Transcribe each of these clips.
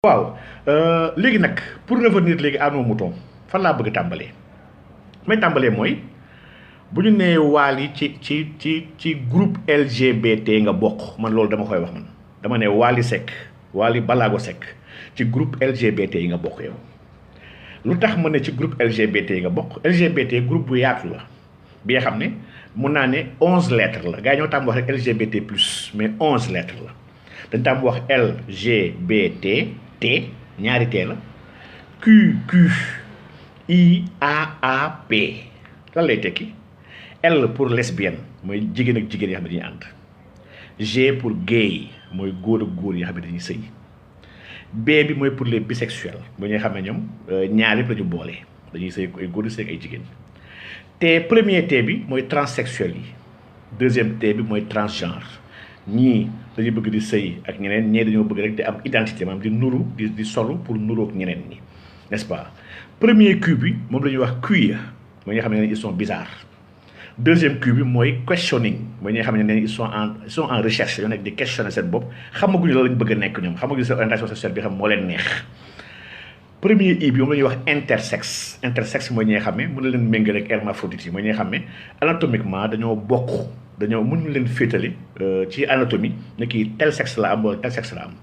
waaw léegi nag pour revenir léegi à nos moutons fan laa bëgg tàmbalee may tàmbalee mooy bu ñu nee Wally ci groupe LGBT nga bokk man loolu dama koy wax man dama ne Wally Seck Wally Ballago Seck ci groupe LGBT yi nga bokk yow lu tax ma ne ci groupe LGBT yi nga bokk LGBT groupe bu yaatu la bi nga xam ne mun naa ne 11 lettres la gars yi ñoo tàmm wax rek LGBT plus mais 11 lettres la dañ tàmm wax LGBT T ñaari T la QQ IAAP lan lay tekki L pour lesbienne mooy jigéen ak jigéen yi xam ne dañuy ànd G pour gay mooy góor ak góor yi xam ne dañuy sëy B bi mooy pour les bisexuels bu ñuy xam ne ñoom ñaar yëpp la ñu boole dañuy sëy ay góor di sëy ay jigéen T premier T bi mooy transsexuel yi deuxième T bi mooy transgenre ñii dañuy bëgg di sëy ak ñeneen ñee dañoo bëgg rek di am identité maanaam di nuru di solu pour nuroog ñeneen ñi n'est-ce pas premier Q bi moom la ñuy wax queer mooy ñi nga xam ne ils sont bizarres deuxième Q bi mooy questioning mooy ñi nga xam ne ils sont en recherche yoo nekk di questionner seen bopp xamaguñu la lañ bëgg a nekk ñoom xamaguñu seen orientation sexuelle bi xam moo leen neex premier I bi moom la ñuy wax intersexe mooy ñi nga xam ne mën na leen méngale ak hermaphrodite yi mooy ñi nga xam ne anatomiquement dañoo bokk dañoo mën leen féetale ci anatomie ne kii tel sexe la am wala tel sexe la am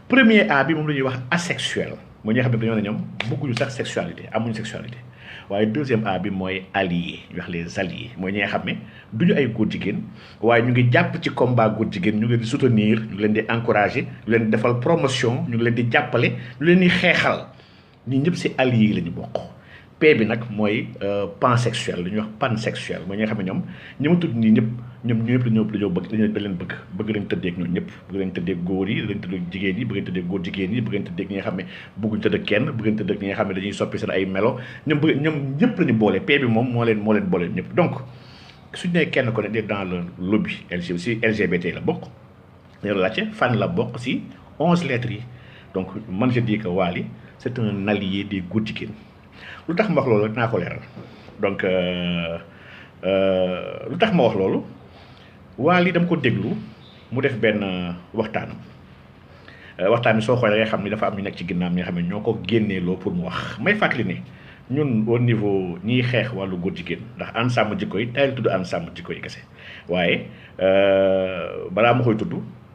premier A bi moom la ñuy wax asexuel mooy ñi nga xam ne dañoo ne ñoom bëgguñu sax sexualité amuñu sexualité waaye deuxième A bi mooy allié ñu wax les alliés mooy ñi nga xam ne duñu ay góor jigéen waaye ñu ngi jàpp ci combat góor jigéen ñu ngi leen di soutenir ñu ngi leen di encourager ñu leen di defal promotion ñu ngi leen di jàppale ñu leen di xeexal ñi ñëpp si alliés yi la ñu bokk P bi nag mooy pansexuel lu ñuy wax pansexuel mooy ñi nga xam ne ñoom ñi ma tudd nii ñëpp ñoom ñëpp dañoo bëgg da leen bëgg leen tëddee ak ñoom ñëpp bëgg leen tëddee góor yi bëgg leen tëddee jigéen yi bëgg leen tëddee góor jigéen yi bëgg leen tëddee ñi nga xam ne bëgguñ tëdd ak kenn bëgg leen tëddee ñi nga xam ne dañuy soppi seen ay melo ñoom ñëpp la ñu boole P bi moom moo leen boole ñëpp donc suñu nee kenn ko ne dans le lobby si LGBT la bokk yow laajte fan la bokk si 11 lettres yi donc man je dis que Wally c'est un allié des góor jigéen lu tax ma wax loolu naa ko leeral donc lu tax ma wax loolu Wally dama ko déglu mu def benn waxtaan bi soo xoolee da ngay xam ni dafa am ñu nekk ci ginnaaw ñi nga xam ne ñoo ko génneeloo pour mu wax may fàttali ne ñun au niveau ñiy xeex wàllu góor jigéen ndax ànd sàmm jikko yi tey la tudd ànd sàmm jikko yi kese waaye balaa ma koy tudd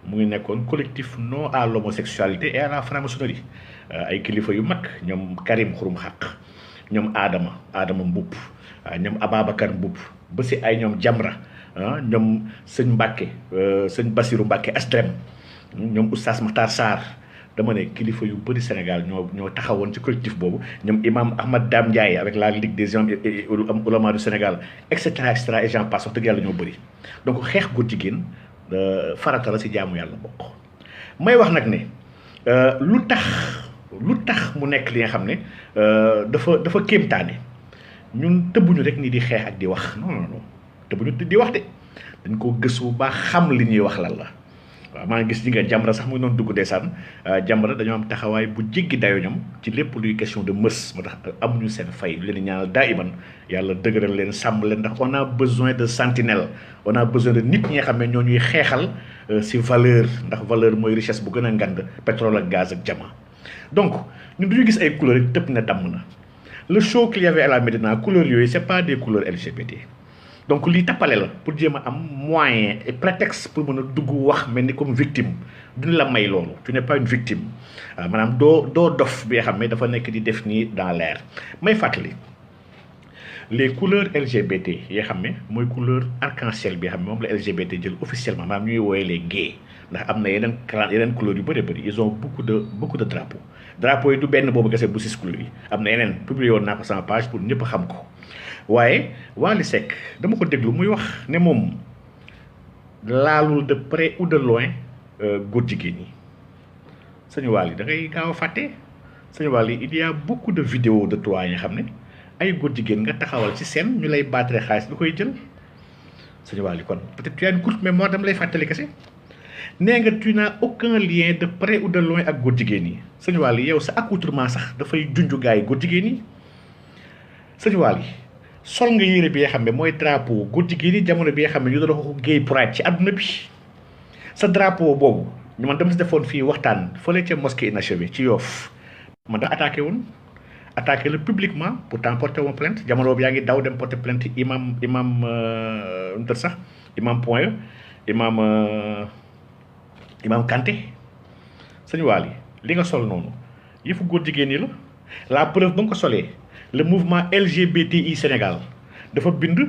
mu ngi nekkoon collectif non à l'homosexualité et à la franc-maçonnerie ay kilifa yu mag ñoom Karim Xurum Xaq ñoom Adama Mbupp ñoom Ababacar Mbupp ba si ay ñoom Jamra ñoom sëñ Mbàkke sëñ Basiru Mbàkke Astrem ñoom Oustaz Makhtar Sarr dama ne kilifa yu bëri Sénégal ñoo taxawoon ci collectif boobu ñoom imam Ahmad Dame Ndiaye avec la Ligue des imams et oulémas du Sénégal et cetera et j'en passe wax dëgg yàlla ñoo bëri donc xeex góor jigéen farata la si jaamu yàlla bokk may wax nag ne lu tax mu nekk li nga xam ne dafa kéemtaane ñun tëbbuñu rek ni di xeex ak di wax non tëbbuñu di wax de dañ ko gëstu bu baax xam li ñuy wax lan la waaw maa ngi gis ñi nga Jamra sax mu ngi doon dugg ndeysaan Jamra dañoo am taxawaay bu jéggi dayo ñoom ci lépp luy question de mës moo tax amuñu seen fay lu leen ñaanal daa iman yàlla dëgëral leen sàmm leen ndax on a besoin de sentinelle on a besoin de nit ñi nga xam ne ñoo ñuy xeexal si valeur ndax valeur mooy richesse bu gën a ngand pétrole ak gaz ak diamant donc ñun duñu gis ay couleurs yi tëb na damm na le show qu'il y avait à la Médina couleurs yooyu c'est pas des couleurs LGBT donc lii tappale la pour jéem a am moyen et prétexte pour mën a dugg wax mel ni comme victime duñu la may loolu tu n'es pas une victime waaw maanaam doo dof bi nga xam ne dafa nekk di def nii dans l'air may fàttali les couleurs LGBT yi nga xam ne mooy couleur arc-en-ciel bi nga xam ne moom la LGBT jël officiellement maanaam ñuy wooye les gays ndax am na yeneen couleurs yu bëri ils ont beaucoup de drapeaux yi du benn boobu kese bu 6 couleurs yi am na yeneen publié woon naa ko sama page pour ñëpp xam ko waaye Wally Seck dama ko déglu muy wax ne moom laalul de près ou de loin góor jigéen ñi sëñ Wally da ngay gaaw a fàtte sëñ Wally il y a beaucoup de vidéos de toi yi nga xam ne ay góor jigéen nga taxawal ci seen ñu lay battre xaalis lu koy jël sëñ Wally kon peut-être tu as une courte mémoire dama lay fàttali kese nee nga tu n'as aucun lien de près ou de loin ak góor jigéen yi sëñ Wally yow sa accoutrement sax dafay junju gaay góor jigéen yi sëñ Wally sol nga yére bi nga xam ne mooy drapeau góor jigéen yi jamono bi nga xam ne ñu doon wax gay pride ci àdduna bi sa drapeau boobu ñu man dama si defoon fii waxtaan fële ca mosquée inachevé ci Yoff man da attaqué woon attaqué le publiquement pourtant porté woon plainte jamono bi yaa ngi daw dem porté plainte imam nu sax imam point imam Kanté sëñ Waly li nga sol noonu yëfu góor jigéen ñi la preuve ba nga ko solee le mouvement LGBTI Sénégal dafa bind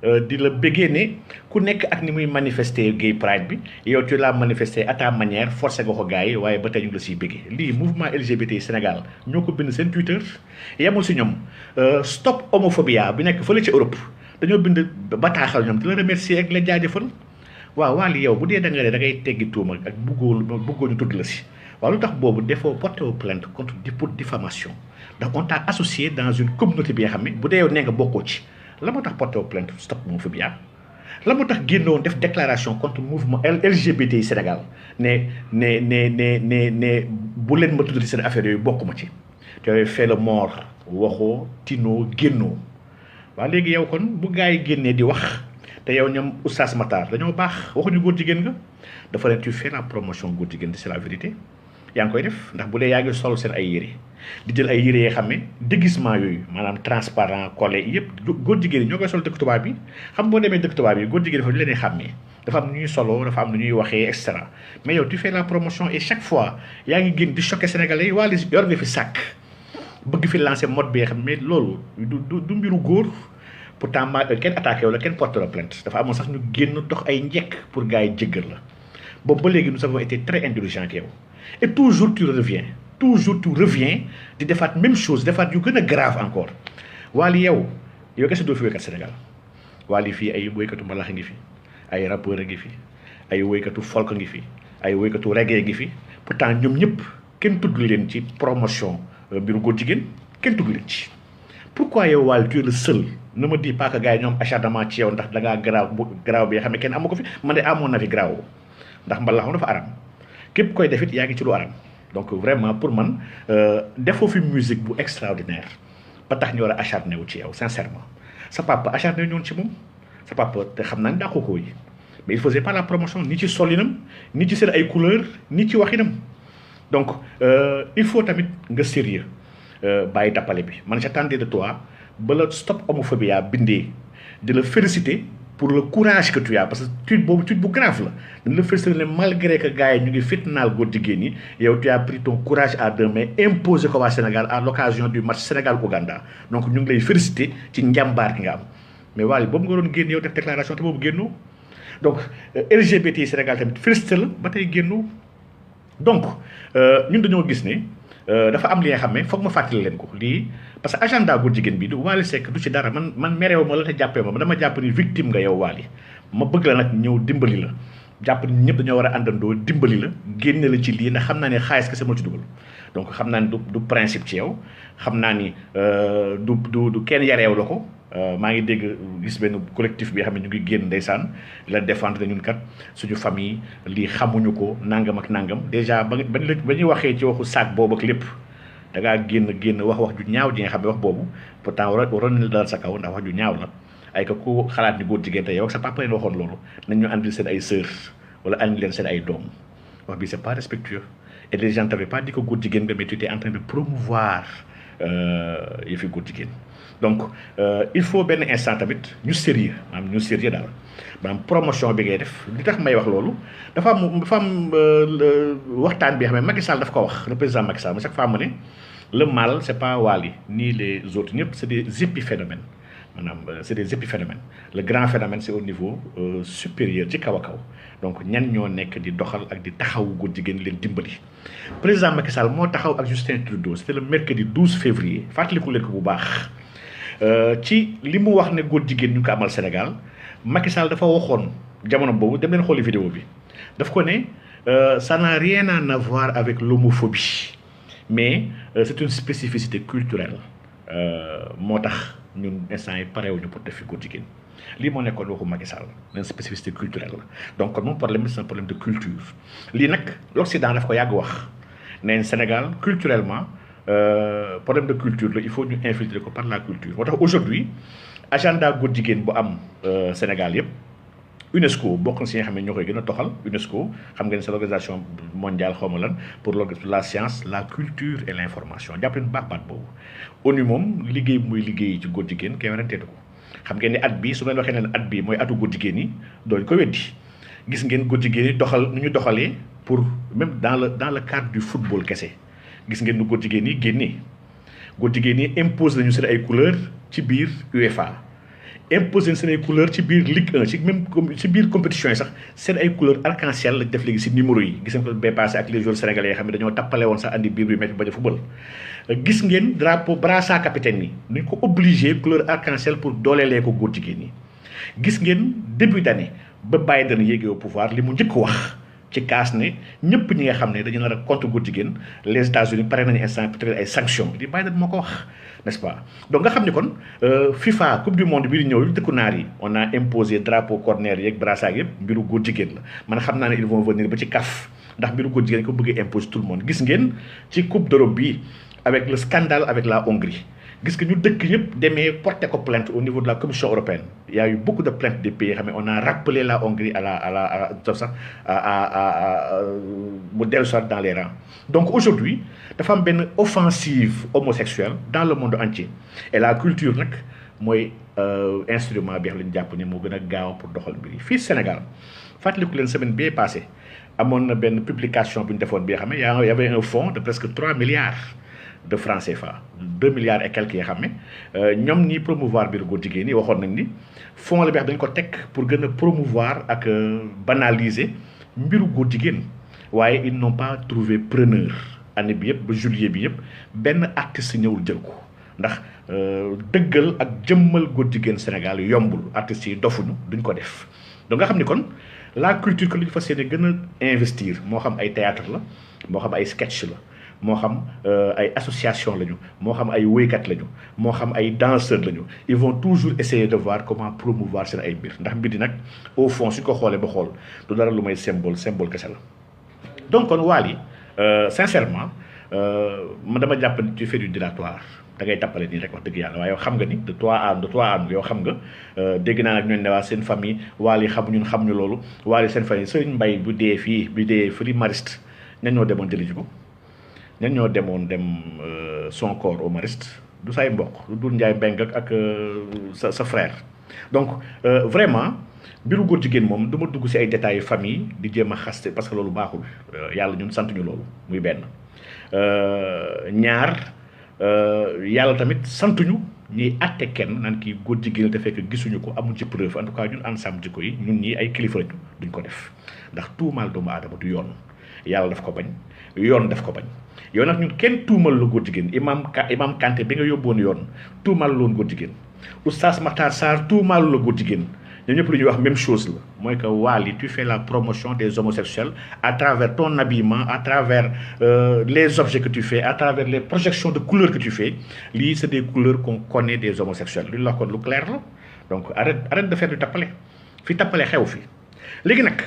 di la bëggee ne ku nekk ak ni muy manifester gay pride bi yow tu la manifester à ta manière forcé nga ko gars yi waaye ba tey ñu la siy bëggee lii mouvement LGBTI Sénégal ñoo ko bind seen Twitter yemul si ñoom stop homophobia bi nekk fële ci Europe dañoo bind bataaxal ñoom di la remercier ak la jaajëfal waaw Waly yow bu dee da nga ne da ngay teggi tuuma ak bëggoo ñu tudd la si waaw lu tax boobu defoo porté plainte contre pour diffamation ndax on t'a associé dans une communauté bi nga xam ne bu dee yow nee nga bokkoo ci la moo tax porté plainte stop homophobia la moo tax génnoon def déclaration contre mouvement LGBTI Sénégal ne bu leen ma tuddati seen affaire yooyu bokkuma ci te fait le mort waxoo tinoo génnoo waaw léegi yow kon bu gars yi génnee di wax te yow ñoom Oustaz Matar dañoo baax waxuñu góor jigéen nga dafa leen tu fais la promotion góor jigéen c'est la vérité yaa ngi koy def ndax bu dee yaa ngi sol seen ay yére di jël ay yére yoo xam ne déguisement yooyu maanaam transparent collé yëpp góor jigéen yi ñoo koy sol dëkk tubaab bi xam boo demee dëkk tubaab yi góor jigéen dafa ñu leen di xàmmee dafa am nu ñuy solo dafa am nu ñuy waxee et cetera mais yow tu fais la promotion et chaque fois yaa ngi génn di choquer sénégalais yi Waly yor nga fi sàkk bëgg fi lancer mode bi nga xam mais loolu du mbiru góor pourtant kenn attaqué yow la kenn porte la plainte dafa amoon sax ñu génn dox ay njekk pour gars yi jéggal la boobu ba léegi nous avons été très indulgents ak yow et toujours tu reviens di defaat même chose defaat yu gën a grave encore Waly yow kese doo fi woykat Sénégal Waly fii ay woykatu mbalax ngi fi ay rappeur a ngi fi ay woykatu folk ngi fi ay woykatu reggae ngi fi pourtant ñoom ñëpp kenn tudd leen ci promotion mbiru góor jigéen kenn tudd leen ci pourquoi yow Waly tu es le seul ne me dis pas que gars yi ñoom acharnement ci yow ndax da ngaa garaaw bi nga xam ne kenn amu ko fi man de amoon na fi garaaw ndax mbalax dafa aram képp koy defit yaa ngi ci lu aram donc vraiment pour man defoo fi musique bu extraordinaire ba tax ñu war a acharné wu ci yow sincèrement sa papa acharné ñoon ci moom sa papa te xam naa ne daa ko yi mais il faisait pas la promotion ni ci solinam ni ci seen ay couleur ni ci waxinam donc il faut tamit nga sérieux bàyyi tappale bi man j'attendais de toi ba la stop homophobia bindee di la féliciter pour le courage que tu as parce que tweet boobu tweet bu grave la dañ la féliciter ne malgré que gars yi ñu ngi fitnaal góor jigéen ñi yow tu as pris ton courage à deux mains imposé ko waa Sénégal à l'occasion du match Sénégal-Ouganda donc ñu ngi lay féliciter ci njàmbaar gi nga am mais Waly boobu nga doon génn yow def déclaration te boobu génnoo donc LGBT Sénégal tamit félicité la ba tey génnoo donc ñun dañoo gis ne dafa am li nga xam ne foog ma fàttali leen ko lii parce que agenda góor jigéen bi du Waly Seck du ci dara man mereew ma la te jàppee ma dama jàpp ni victime nga yow Waly ma bëgg la nag ñëw dimbali la jàpp ni ñëpp dañoo war a àndandoo dimbali la génne la ci lii ndax xam naa ne xaalis kese moo ci dugal donc xam naa ni du principe ci yow xam naa ni du kenn yareew la ko maa ngi dégg gis benn collectif bi nga xam ne ñu ngi génn ndeysaan la défendre ñun kat suñu famille lii xamuñu ko nangam ak nangam déjà ba ñuy waxee ci waxu saak boobu ak lépp da ngaa génn wax ju ñaaw ji nga xam ne wax boobu pourtant waroon na dal sa kaw ndax wax ju ñaaw la ay ka ku xalaat ni góor jigéen te yow ak sa papa leen waxoon loolu nañ ñu andil seen ay sœur wala andil leen seen ay doom wax bi c'est pas respectueux et les gens t'avaient pas dit que góor jigéen nga mais tu étais en train de promouvoir yëfi góor jigéen donc il faut benn instant tamit ñu sérieux daal maanaam promotion bi ngay def li tax may wax loolu dafa am waxtaan bi xam ne Macky Sall daf ko wax le président Macky Sall chaque fois mu ne le mal c'est pas Waly ni les autres ñëpp c'est des épiphénomènes maanaam c'est des épiphénomènes le grand phénomène c'est au niveau supérieur ci kaw a kaw donc ñan ñoo nekk di doxal ak di taxawu góor jigéen leen dimbali président Macky Sall moo taxaw ak Justin Trudeau c'était le mercredi 12 février fàttaliku leen ko bu baax ci li mu wax ne góor jigéen ñu ko amal Sénégal Macky Sall dafa waxoon jamono boobu dem leen xooli vidéo bi daf ko ne ça n'a rien à voir avec l'homophobie mais c'est une spécificité culturelle moo tax ñun instant yi parewuñu pour def fi góor jigéen lii moo nekkoon waxu Macky Sall leen spécificité culturelle la donc kon moom problème c'est un problème de culture lii nag l'Occident daf ko yàgg wax neen Sénégal culturellement problème de culture la il faut ñu infiltrer ko par la culture moo tax aujourd'hui agenda góor jigéen bu am Sénégal yëpp UNESCO bokk na si nga xam ne ñoo koy gën a toxal. UNESCO xam ngeen c'est l'organisation mondiale xaw ma lan pour la science la culture et l'information jàpp leen baax baat boobu. ONU moom liggéey bu muy liggéey ci góor jigéen kenn waranteetu ko xam ngeen ne at bii su ma leen waxee ne at bii mooy atu góor jigéen yi doon ko weddi gis ngeen góor jigéen yi doxal nu ñu doxalee pour même dans le cadre du football kese gis ngeen nu góor jigéen yi génnee góor jigéen yi impose nañu seen ay couleurs ci biir UEFA. imposé seen ay couleurs ci biir Ligue 1 ci même ci biir compétition yi sax seen ay couleurs arc-en-ciel lañ def léegi si numéro yi gis ngeen ko bee passé ak les joueurs sénégalais yi xam ne dañoo tappale woon sax andi biir bi métti bañ a football. gis ngeen drapeau brassard capitaine yi nuñ ko obligé couleur arc-en-ciel pour dooleelee ko góor jigéen ñi. gis ngeen début d'année ba Biden yéegee au pouvoir li mu njëkk wax ci kaas ne ñëpp ñi nga xam ne dañu nar a contre góor jigéen les États-Unis pare nañu instant peut-être ay sanctions di Biden moo ko wax. n'est-ce pas donc nga xam ni kon FIFA coupe du monde bi di ñëw dëkku naar yi on a imposé drapeau corner yeeg brassard yëpp mbiru góor jigéen la man xam naa ne ils vont venir ba ci CAF ndax mbiru góor jigéen ko bëggee imposer tout le monde gis ngeen ci coupe d'Europe bi avec le scandale avec la Hongrie gis nga ñu dëkk yëpp demee porter ko plainte au niveau de la Commission européenne il y a eu beaucoup de plaintes des pays xam ne on a rappelé la Hongrie mu dellu soit dans les rangs donc aujourd'hui dafa am benn offensive homosexuelle dans le monde entier et la culture nag mooy instrument bi xam ne ñu jàpp ne moo gën a gaaw pour doxal mbir yi fii Sénégal fàttaliku leen semaine bii passée amoon na benn publication bu ñu defoon bi nga xam ne y avait un fonds de presque 3 milliards de francs CFA 2 milliards et quelques yoo xam ne ñoom ñi promouvoir biir góor jigéen ñi waxoon nañ ni fonds la bi xam dañ ko teg pour gën a promouvoir ak banaliser mbiru góor jigéen waaye ils n'ont pas trouvé preneur année bi yëpp ba juillet bi yëpp benn artiste ñëwul jël ko ndax dëggal ak jëmmal góor jigéen Sénégal yombul artistes yi dofuñu duñ ko def donc nga xam ni kon la culture que lu ñu fas yéene gën a investir moo xam ay théâtre la moo xam ay sketch la moo xam ay association lañu moo xam ay woykat lañu moo xam ay danseurs lañu ils vont toujours essayer de voir comment promouvoir seen ay mbir ndax mbir di nag au fond suñ ko xoolee ba xool du dara lu may symbole kese la donc kon Wally sincèrement man dama jàpp ni tu fais du dilatoire da ngay tappale nii rek wax dëgg yàlla waaye yow xam nga ni de toi à yow xam nga dégg naa nag ñooñu ne waa seen famille Wally xamuñu loolu Wally seen famille Serigne Mbaye bu dee fii Mariste ñan ñoo demoon jëli ji ko ñan ñoo demoon dem son corps au Mariste du say mbokk du Doudou Ndiaye Mbengue ak sa frère donc vraiment mbiru góor jigéen moom du ma dugg ci ay détails famille di jéem a xaste parce que loolu baaxul yàlla ñun sant ñu loolu muy benn ñaar yàlla tamit santuñu ñuy àtte kenn naan kii góor jigéen te fekk gisuñu ko amuñ ci preuve en tout cas ñun ensemble jikko yi ñun ñii ay kilifa lañu duñ ko def ndax tuumaal doomu aadama du yoon yàlla daf ko bañ yoon daf ko bañ yow nag ñun kenn tuumal la góor jigéen imam Kanté bi nga yóbboon yoon tuumal loon góor jigéen oustaz Makhtar Sarr tuumal la góor jigéen ñoom ñëpp lu ñuy wax même chose la mooy que Wally tu fais la promotion des homosexuels à travers ton habillement à travers les objets que tu fais à travers les projections de couleurs que tu fais lii c'est des couleurs qu'on connaît des homosexuels lu ñu la ko lu clair la donc arrête de faire du tappale fi tappale xew fi léegi nag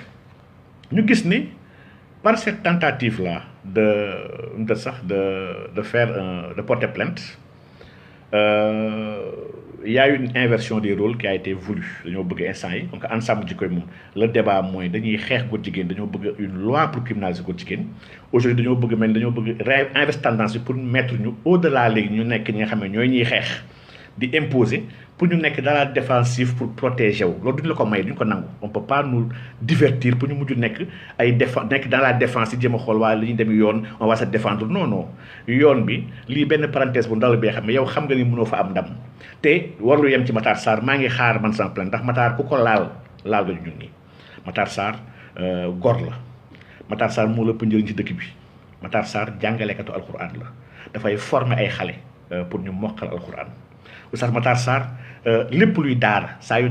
ñu gis ni par cette tentative là de faire de porter plainte il y a eu une inversion des rôles qui a été voulue dañoo bëgg instant yi donc ensemble ji koy moom le débat mooy dañuy xeex góor jigéen dañoo bëgg une loi pour criminaliser góor jigéen aujourd'hui dañoo bëgg dañoo bëgg inverser tendance bi pour mettre ñu au delà léegi ñu nekk ñi nga xam ne ñooy ñuy xeex di imposer pour ñu nekk dans la défensive pour protéger wu loolu duñu la ko may duñu ko nangu on peut pas nous divertir pour ñu mujj nekk nekk dans la défense yi jéem a xool waaye li ñuy dem yoon on va se défendre non yoon bi lii benn parenthèse bu ndaw bi xam ne yow xam nga ni mënoo fa am ndam te warlu yem ci Matar Sarr maa ngi xaar man sans plainte ndax Matar ku ko laal nga ñun nii Matar Sarr gor la Matar Sarr moo lëpp njëriñ ci dëkk bi Matar Sarr jàngalekatu alxuraan la dafay former ay xale pour ñu mokkal alxuraan Oustaz Matar Sarr lépp luy daara saa yu